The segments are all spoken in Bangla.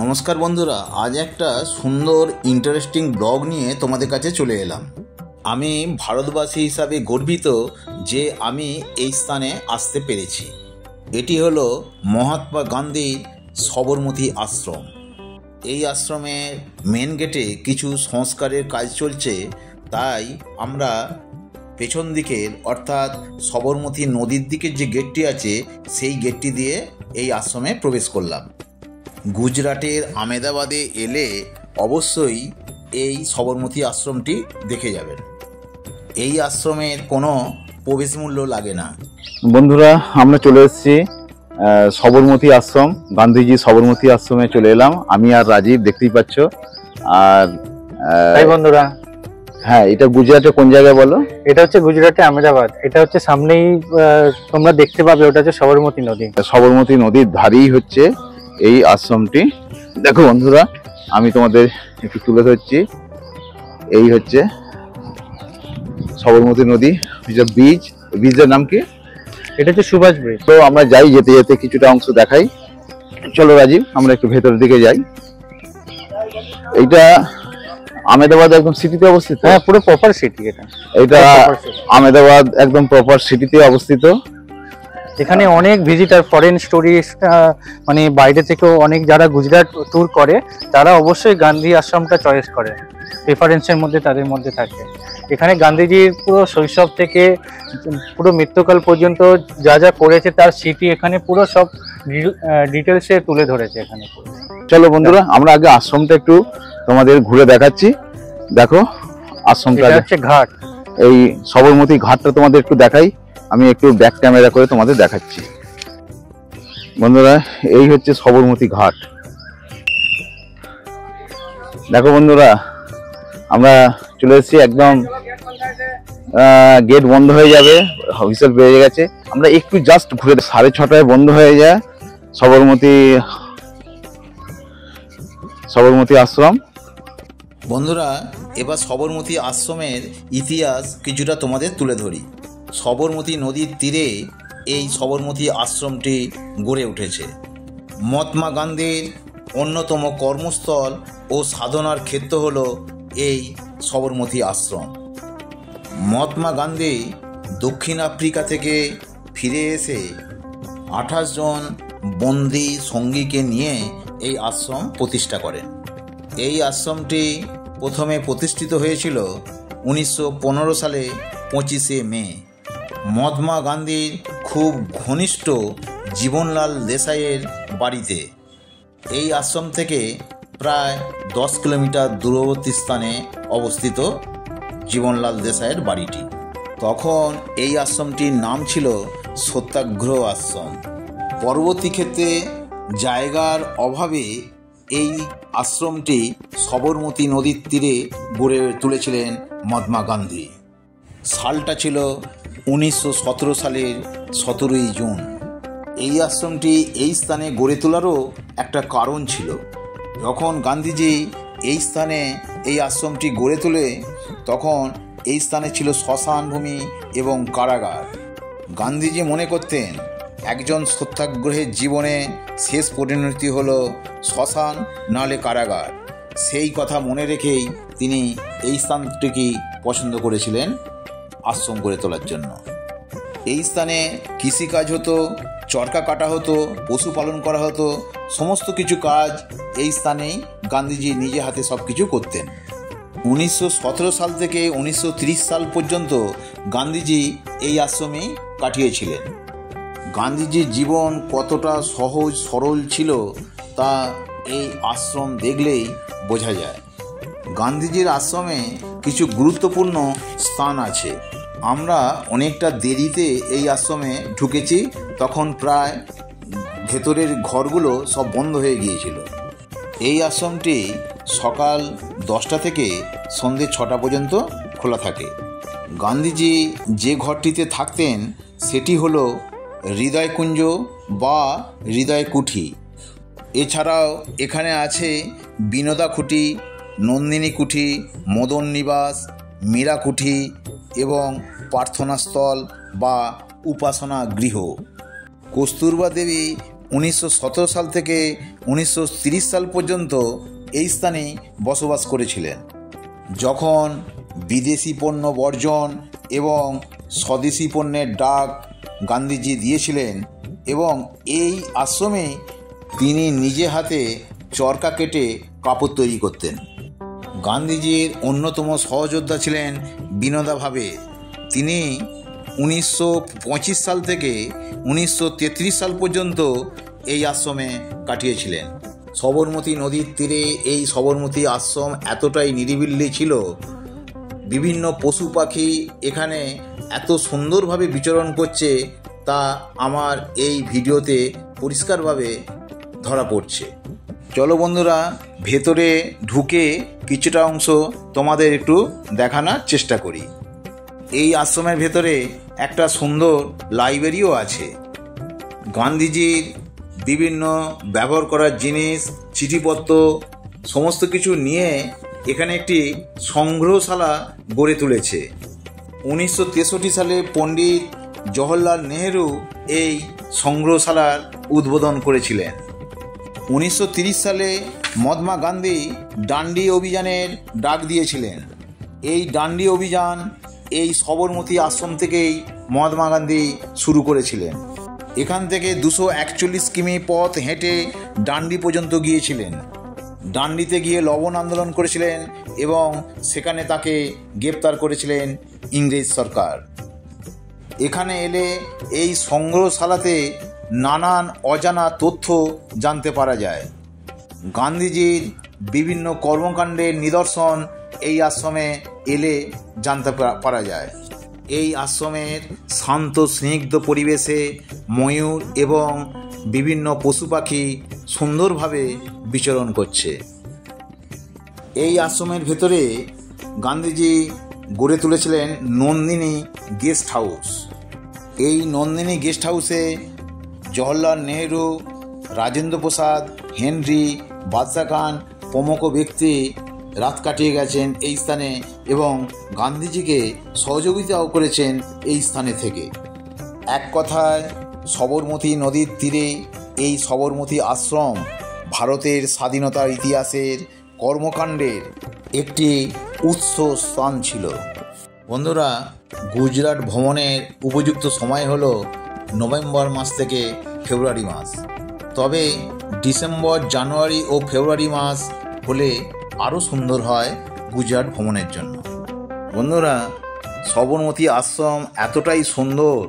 নমস্কার বন্ধুরা, আজ একটা সুন্দর ইন্টারেস্টিং ব্লগ নিয়ে তোমাদের কাছে চলে এলাম। আমি ভারতবাসী হিসাবে গর্বিত যে আমি এই স্থানে আসতে পেরেছি। এটি হলো মহাত্মা গান্ধীর সবরমতী আশ্রম। এই আশ্রমের মেন গেটে কিছু সংস্কারের কাজ চলছে, তাই আমরা পেছন দিকের অর্থাৎ সবরমতী নদীর দিকের যে গেটটি আছে সেই গেটটি দিয়ে এই আশ্রমে প্রবেশ করলাম। গুজরাটের আহমেদাবাদে এলে অবশ্যই এই সবরমতী আশ্রমটি দেখে যাবেন। এই আশ্রমের কোনো প্রবেশ মূল্য লাগে না। বন্ধুরা, আমরা চলে এসেছি সবরমতী আশ্রম, গান্ধীজি সবরমতী আশ্রমে চলে এলাম। আমি আর রাজীব, দেখতেই পাচ্ছ। আর তাই বন্ধুরা, হ্যাঁ, এটা গুজরাটে কোন জায়গায় বলো? এটা হচ্ছে গুজরাটে আহমেদাবাদ। এটা হচ্ছে সামনেই তোমরা দেখতে পাবে, ওটা হচ্ছে সবরমতী নদী। সবরমতী নদীর ধারেই হচ্ছে এই আশ্রমটি। দেখো বন্ধুরা, আমি তোমাদের একটু তুলে ধরছি। এই হচ্ছে সবরমতী নদী, ব্রিজের নাম কি? এটা হচ্ছে সুভাষ ব্রিজ। তো আমরা যাই, যেতে যেতে কিছুটা অংশ দেখাই। চলো রাজীব, আমরা একটু ভেতরের দিকে যাই। এইটা আহমেদাবাদ একদম সিটিতে অবস্থিত। হ্যাঁ, পুরো প্রপার সিটি। এটা আহমেদাবাদ একদম প্রপার সিটিতে অবস্থিত। এখানে অনেক ভিজিটার, ফরেন টুরিস্ট, মানে বাইরে থেকেও অনেক যারা গুজরাট ট্যুর করে তারা অবশ্যই গান্ধী আশ্রমটা চয়েস করে, প্রেফারেন্সের মধ্যে তাদের মধ্যে থাকে। এখানে গান্ধীজির পুরো শৈশব থেকে পুরো মৃত্যুকাল পর্যন্ত যা যা করেছে তার স্মৃতি এখানে পুরো সব ডিটেলসে তুলে ধরেছে এখানে। চলো বন্ধুরা, আমরা আগে আশ্রমটা একটু তোমাদের ঘুরে দেখাচ্ছি। দেখো আশ্রমটা হচ্ছে ঘাট, এই সবরমতী ঘাটটা তোমাদের একটু দেখাই। আমি একটু ব্যাক ক্যামেরা করে তোমাদের দেখাচ্ছি। বন্ধুরা, এই হচ্ছে সবরমতী ঘাট। দেখো বন্ধুরা, আমরা চলে এসেছি, একদম গেট বন্ধ হয়ে যাবে, হুইসেল বেজে গেছে। আমরা একটু জাস্ট ঘুরে, 6:30 বন্ধ হয়ে যায় সবরমতী আশ্রম। বন্ধুরা, এবার সবরমতী আশ্রমের ইতিহাস কিছুটা তোমাদের তুলে ধরি। সবরমতী নদীর তীরে এই সবরমতী আশ্রমটি গড়ে উঠেছে। মহাত্মা গান্ধীর অন্যতম কর্মস্থল ও সাধনার ক্ষেত্র হল এই সবরমতী আশ্রম। মহাত্মা গান্ধী দক্ষিণ আফ্রিকা থেকে ফিরে এসে 28 জন বন্দী সঙ্গীকে নিয়ে এই আশ্রম প্রতিষ্ঠা করেন। এই আশ্রমটি প্রথমে প্রতিষ্ঠিত হয়েছিল 1915 সালে 25শে মে। মহাত্মা গান্ধীর খুব ঘনিষ্ঠ জীবনলাল দেশাইয়ের বাড়িতে। এই আশ্রম থেকে প্রায় 10 কিলোমিটার দূরবর্তী স্থানে অবস্থিত জীবনলাল দেশাইয়ের বাড়িটি। তখন এই আশ্রমটির নাম ছিল সত্যাগ্রহ আশ্রম। পরবর্তী ক্ষেত্রে জায়গার অভাবে এই আশ্রমটি সবরমতী নদীর তীরে গড়ে তুলেছিলেন মহাত্মা গান্ধী। সালটা ছিল 1917 সালের 17ই জুন। এই আশ্রমটি এই স্থানে গড়ে তোলারও একটা কারণ ছিল। যখন গান্ধীজি এই স্থানে এই আশ্রমটি গড়ে তোলে, তখন এই স্থানে ছিল শ্মশান ভূমি এবং কারাগার। গান্ধীজি মনে করতেন একজন সত্যাগ্রহের জীবনে শেষ পরিণতি হলো শ্মশান নাহলে কারাগার। সেই কথা মনে রেখেই তিনি এই স্থানটিকে পছন্দ করেছিলেন আশ্রম গড়ে তোলার জন্য। এই স্থানে কৃষিকাজ হতো, চরকা কাটা হতো, পশুপালন করা হতো, সমস্ত কিছু কাজ এই স্থানেই গান্ধীজি নিজে হাতে সব কিছু করতেন। 1917 সাল থেকে 1930 সাল পর্যন্ত গান্ধীজি এই আশ্রমেই কাটিয়েছিলেন। গান্ধীজির জীবন কতটা সহজ সরল ছিল তা এই আশ্রম দেখলেই বোঝা যায়। গান্ধীজির আশ্রমে কিছু গুরুত্বপূর্ণ স্থান আছে। আমরা অনেকটা দেরিতে এই আশ্রমে ঢুকেছি, তখন প্রায় ভেতরের ঘরগুলো সব বন্ধ হয়ে গিয়েছিল। এই আশ্রমটি সকাল 10টা থেকে সন্ধ্যে 6টা পর্যন্ত খোলা থাকে। গান্ধীজি যে ঘরটিতে থাকতেন সেটি হলো হৃদয়কুঞ্জ বা হৃদয় কুঠি। এছাড়াও এখানে আছে বিনোদা কুঠি, নন্দিনী কুঠি, মদন নিবাস, মীরা কুঠি এবং প্রার্থনাস্থল বা উপাসনা গৃহ। কস্তুরবা দেবী 1917 সাল থেকে 1930 সাল পর্যন্ত এই স্থানেই বসবাস করেছিলেন। যখন বিদেশি পণ্য বর্জন এবং স্বদেশি পণ্যের ডাক গান্ধীজি দিয়েছিলেন এবং এই আশ্রমে তিনি নিজে হাতে চরকা কেটে কাপড় তৈরি করতেন। গান্ধীজির অন্যতম সহযোদ্ধা ছিলেন বিনোদা ভাবে। তিনি 1925 সাল থেকে 1933 সাল পর্যন্ত এই আশ্রমে কাটিয়েছিলেন। সবরমতী নদীর তীরে এই সবরমতী আশ্রম এতটাই নিরিবিলি ছিল, বিভিন্ন পশু পাখি এখানে এত সুন্দরভাবে বিচরণ করছে তা আমার এই ভিডিওতে পরিষ্কারভাবে ধরা পড়ছে। চলো বন্ধুরা, ভেতরে ঢুকে কিছুটা অংশ তোমাদের একটু দেখানোর চেষ্টা করি। এই আশ্রমের ভেতরে একটা সুন্দর লাইব্রেরিও আছে। গান্ধীজির বিভিন্ন ব্যবহার করার জিনিস, চিঠিপত্র সমস্ত কিছু নিয়ে এখানে একটি সংগ্রহশালা গড়ে তুলেছে। 1963 সালে পণ্ডিত জওহরলাল নেহেরু এই সংগ্রহশালার উদ্বোধন করেছিলেন। 1930 সালে মহাত্মা গান্ধী ডান্ডি অভিযানের ডাক দিয়েছিলেন। এই ডান্ডি অভিযান এই সবরমতী আশ্রম থেকেই মহাত্মা গান্ধী শুরু করেছিলেন। এখান থেকে 241 কিমি পথ হেঁটে ডান্ডি পর্যন্ত গিয়েছিলেন। ডান্ডিতে গিয়ে লবণ আন্দোলন করেছিলেন এবং সেখানে তাকে গ্রেপ্তার করেছিলেন ইংরেজ সরকার। এখানে এলে এই সংগ্রহশালাতে নানান অজানা তথ্য জানতে পারা যায়। গান্ধীজির বিভিন্ন কর্মকাণ্ডের নিদর্শন এই আশ্রমে এলে জানতে পারা যায়। এই আশ্রমের শান্ত স্নিগ্ধ পরিবেশে ময়ূর এবং বিভিন্ন পশু পাখি সুন্দরভাবে বিচরণ করছে। এই আশ্রমের ভেতরে গান্ধীজি গড়ে তুলেছিলেন নন্দিনী গেস্ট হাউস। এই নন্দিনী গেস্ট হাউসে জওহরলাল নেহেরু, রাজেন্দ্র প্রসাদ, হেনরি, বাদশাহ খান প্রমুখ ব্যক্তি রাত কাটিয়ে গেছেন এই স্থানে এবং গান্ধীজিকে সহযোগিতাও করেছেন এই স্থানে থেকে। এক কথায় সবরমতী নদীর তীরে এই সবরমতী আশ্রম ভারতের স্বাধীনতার ইতিহাসের কর্মকাণ্ডের একটি উৎস স্থান ছিল। বন্ধুরা, গুজরাট ভ্রমণের উপযুক্ত সময় হলো নভেম্বর মাস থেকে ফেব্রুয়ারি মাস। তবে ডিসেম্বর, জানুয়ারি ও ফেব্রুয়ারি মাস হলে আরও সুন্দর হয় গুজরাট ভ্রমণের জন্য। বন্ধুরা, সবরমতী আশ্রম এতটাই সুন্দর,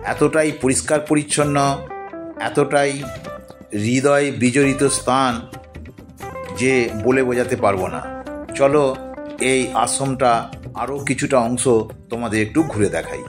এতটাই পরিষ্কার পরিচ্ছন্ন, এতটাই হৃদয় বিজড়িত স্থান যে বলে বোঝাতে পারবো না। চলো এই আশ্রমটা আরও কিছুটা অংশ তোমাদের একটু ঘুরে দেখাই।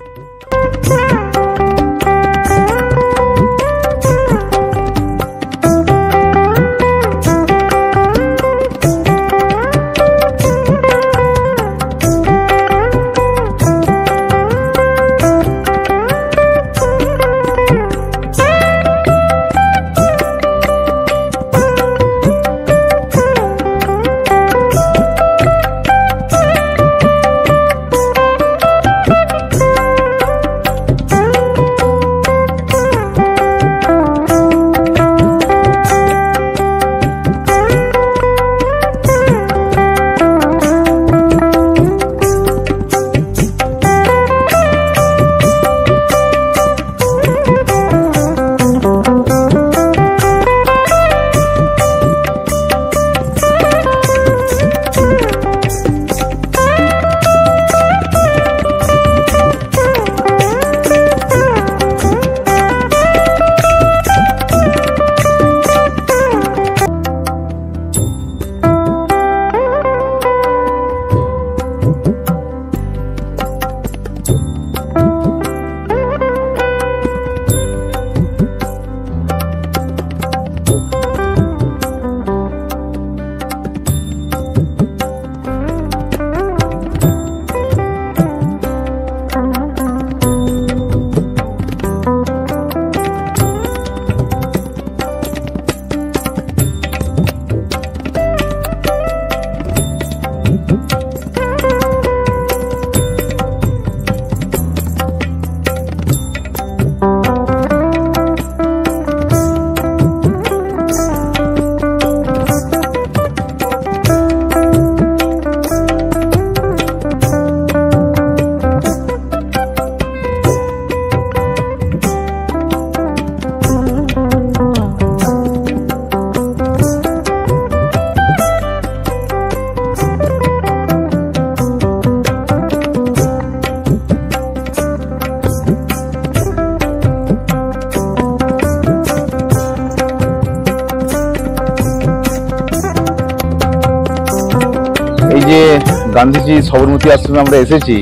গান্ধীজি সবরমতী আশ্রমে আমরা এসেছি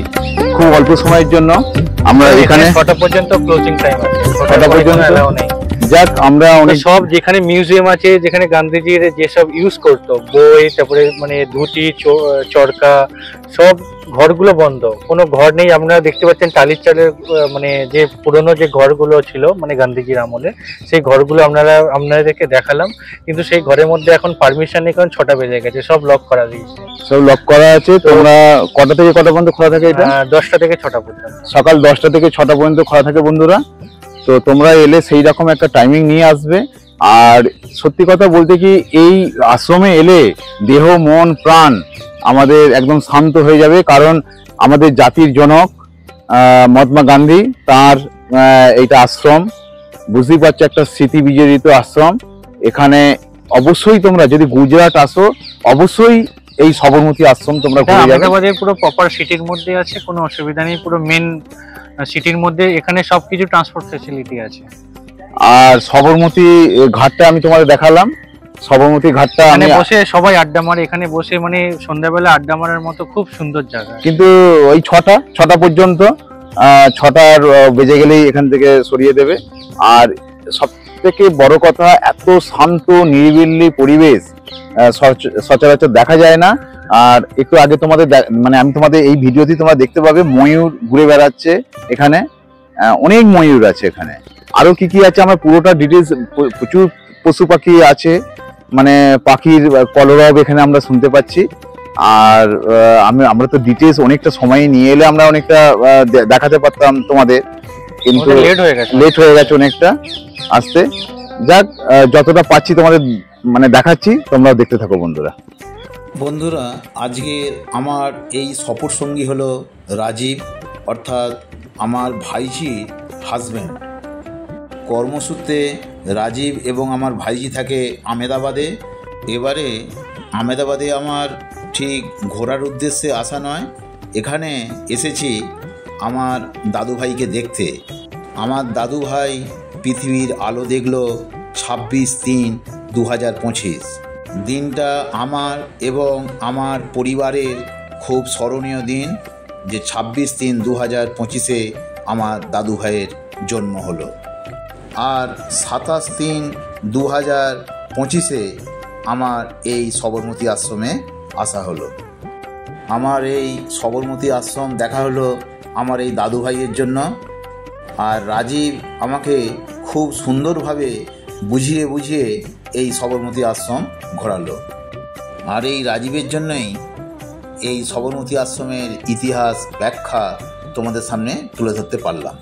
খুব অল্প সময়ের জন্য। আমরা এখানে 6টা পর্যন্ত ক্লোজিং টাইম আছে, 6টা পর্যন্ত যাক আমরা অনেক সব যেখানে মিউজিয়াম আছে, যেখানে গান্ধীজির যেসব ইউজ করতো বই, তারপরে মানে ধুতি, চরকা, সব ঘরগুলো বন্ধ, কোনো ঘর নেই। আপনারা দেখতে পাচ্ছেন টালির চালের মানে যে পুরনো যে ঘরগুলো ছিল মানে গান্ধীজির আমলে, সেই ঘরগুলো আপনাদেরকে দেখালাম, কিন্তু সেই ঘরের মধ্যে এখন পারমিশন নেই, কারণ 6টা বেজে গেছে, সব লক করা দিয়েছে। সব লক করা আছে। তোমরা কটা থেকে কটা পর্যন্ত খোলা থাকে? এটা 10টা থেকে 6টা পর্যন্ত, সকাল 10টা থেকে 6টা পর্যন্ত খোলা থাকে বন্ধুরা। তো তোমরা এলে সেই রকম একটা টাইমিং নিয়ে আসবে। আর সত্যি কথা বলতে কি, এই আশ্রমে এলে দেহ মন প্রাণ আমাদের একদম শান্ত হয়ে যাবে, কারণ আমাদের জাতির জনক মহাত্মা গান্ধী তার এইটা আশ্রম, বুঝতেই পারছো, একটা স্মৃতি বিজড়িত আশ্রম। এখানে অবশ্যই তোমরা যদি গুজরাট আসো, অবশ্যই এই সবরমতী আশ্রম তোমরা ঘুরে যাবে। আহমেদাবাদের পুরো প্রপার সিটির মধ্যে আছে, কোনো অসুবিধা নেই, পুরো মেন সিটির মধ্যে, এখানে সবকিছু ট্রান্সপোর্ট ফ্যাসিলিটি আছে। আর সবরমতী ঘাটটা আমি তোমাদের দেখালাম, সবরমতী ঘাটটা এখানে বসে সবাই আড্ডা মারে, এখানে বসে মানে সন্ধ্যাবেলা আড্ডা মারার মতো খুব সুন্দর জায়গা। কিন্তু ওই 6টা পর্যন্ত, 6টার বেজে গেলেই এখান থেকে সরিয়ে দেবে। আর সব থেকে বড় কথা, এত শান্ত নিরিবিলি পরিবেশ সচরাচর দেখা যায় না। আর একটু আগে তোমাদের মানে আমি তোমাদের এই ভিডিওতে তোমরা দেখতে পাবে ময়ূর ঘুরে বেড়াচ্ছে এখানে, অনেক ময়ূর আছে এখানে। আরো কি কি আছে আমার পুরোটা ডিটেলস, প্রচুর পশু পাখি আছে, মানে পাখির কলরব এখানে আমরা শুনতে পাচ্ছি। আর আমরা তো ডিটেলস অনেকটা সময় নিয়ে এলে আমরা অনেকটা দেখাতে পারতাম তোমাদের, কিন্তু লেট হয়ে গেছে অনেকটা আসতে। যাক, যতটা পাচ্ছি তোমাদের মানে দেখাচ্ছি, তোমরা দেখতে থাকো বন্ধুরা। বন্ধুরা, আজকের আমার এই সফর সঙ্গী হলো রাজীব, অর্থাৎ আমার ভাইঝির হাজব্যান্ড। কর্মসূত্রে রাজীব এবং আমার ভাইঝি থাকে আহমেদাবাদে। এবারে আহমেদাবাদে আমার ঠিক ঘোরার উদ্দেশ্যে আসা নয়, এখানে এসেছি আমার দাদু ভাইকে দেখতে। আমার দাদু ভাই পৃথিবীর আলো দেখলো 26/3/2025। দিনটা আমার এবং আমার পরিবারের খুব স্মরণীয় দিন, যে 26/3/2025-এ আমার দাদু ভাইয়ের জন্ম হলো। আর 27/3/2025-এ আমার এই সবরমতী আশ্রমে আসা হলো। আমার এই সবরমতী আশ্রম দেখা হলো আমার এই দাদু ভাইয়ের জন্য। আর রাজীব আমাকে খুব সুন্দরভাবে বুঝিয়ে এই সবরমতী আশ্রম ঘোরালো। আর এই রাজীবের জন্যই এই সবরমতী আশ্রমের ইতিহাস ব্যাখ্যা তোমাদের সামনে তুলে ধরতে পারলাম।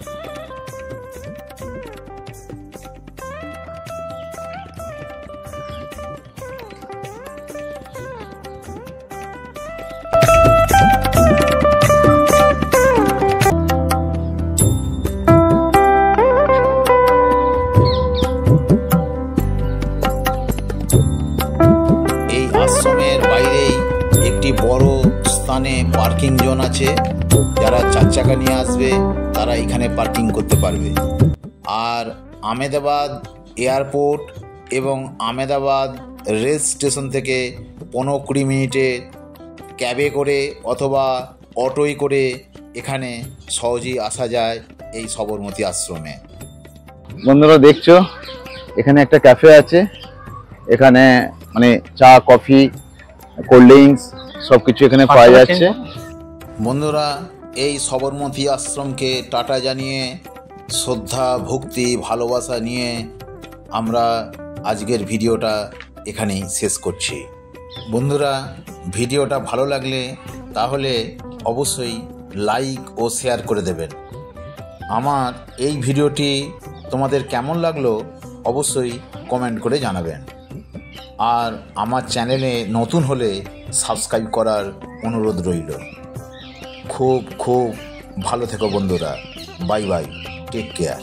আশ্রমের বাইরেই একটি বড় স্থানে পার্কিং জোন আছে, যারা 4 চাকা নিয়ে আসবে তারা এখানে পার্কিং করতে পারবে। আর আহমেদাবাদ এয়ারপোর্ট এবং আহমেদাবাদ রেল স্টেশন থেকে 15-20 মিনিটে ক্যাবে করে অথবা অটোয় করে এখানে সহজেই আসা যায় এই সবরমতী আশ্রমে। বন্ধুরা দেখছো, এখানে একটা ক্যাফে আছে, এখানে মানে চা, কফি, কোল্ড ড্রিঙ্কস সবকিছু এখানে পাওয়া যাচ্ছে। বন্ধুরা, এই সবরমতী আশ্রমকে টাটা জানিয়ে, শ্রদ্ধা, ভক্তি, ভালোবাসা নিয়ে আমরা আজকের ভিডিওটা এখানেই শেষ করছি। বন্ধুরা, ভিডিওটা ভালো লাগলে তাহলে অবশ্যই লাইক ও শেয়ার করে দেবেন। আমার এই ভিডিওটি তোমাদের কেমন লাগলো অবশ্যই কমেন্ট করে জানাবেন। আর আমার চ্যানেলে নতুন হলে সাবস্ক্রাইব করার অনুরোধ রইল। খুব খুব ভালো থেকো বন্ধুরা। Bye bye, take care.